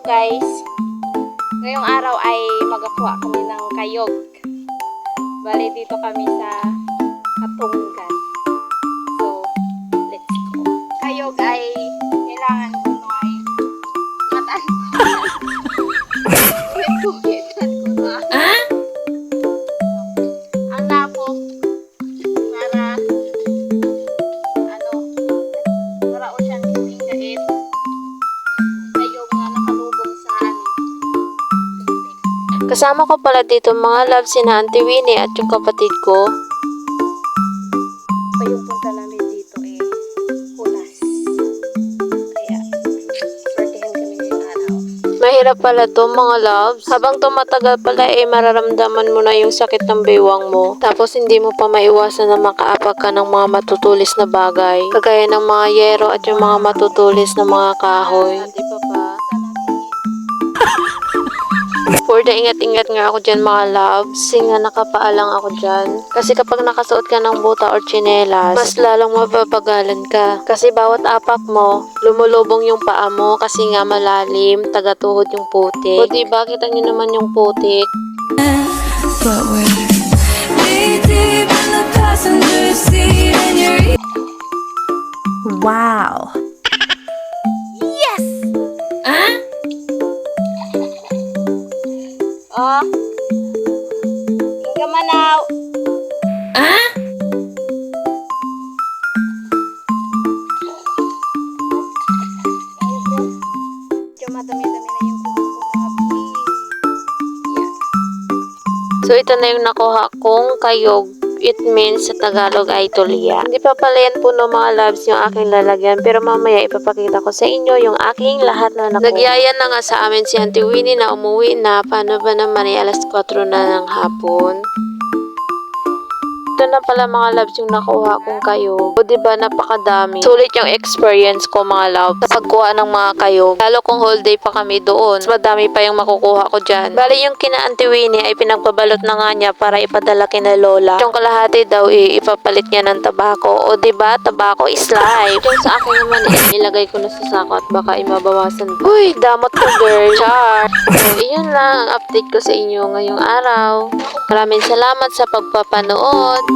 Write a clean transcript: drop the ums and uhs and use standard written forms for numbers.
guys, ngayong araw ay magakuha kami ng kayog. Bali dito kami sa Katunggan. So, let's go. Kayog ay kailangan ko ay matan. Ang lapo para para o siyang isingait. Kasama ko pala dito mga loves sina Auntie Winnie at yung kapatid ko. Pa yung punta namin dito ulas. Kaya, swertihan kami ngayong araw. Mahirap pala to mga loves. Habang tumatagal pala mararamdaman mo na yung sakit ng baywang mo. Tapos hindi mo pa maiwasan na makaapak ka ng mga matutulis na bagay. Kagaya ng mga yero at yung mga matutulis na mga kahoy. For the ingat-ingat nga ako dyan mga loves. Kasi nga nakapaalang ako dyan. Kasi kapag nakasuot ka ng buta or tsinelas, mas lalong mapapagalan ka. Kasi bawat apak mo, lumulubong yung paa mo kasi nga malalim, tagatuhod yung putik. O diba, kita nyo naman yung putik. But we're way deep in the passenger seat and you're... Wow. Oh. Hingga manaw. Madami-dami na yung kumabi. So ito na yung nakuha kong kayog. It means sa Tagalog ay tulya. Hindi pa pala yan puno mga loves yung aking lalagyan. Pero mamaya ipapakita ko sa inyo yung aking lahat na nakuha. Nagyaya na nga sa amin si Auntie Winnie na umuwi na. Paano ba naman alas 4 na ng hapon? Ito na pala mga loves yung nakuha kong kayog. O diba napakadami. Sulit yung experience ko mga loves sa pagkuha ng mga kayog. Lalo kung whole day pa kami doon. Mas madami pa yung makukuha ko dyan. Bali yung kina Auntie Winnie ay pinagpabalot na nga niya para ipadala kina Lola. Yung kalahati daw ipapalit niya ng tabako. O diba tabako is life. Yung sa akin naman ilagay ko na sa sako at baka imabawasan. Uy, damot ko girl. Char. So iyon lang ang update ko sa inyo ngayong araw. Maraming salamat sa pagpapanood.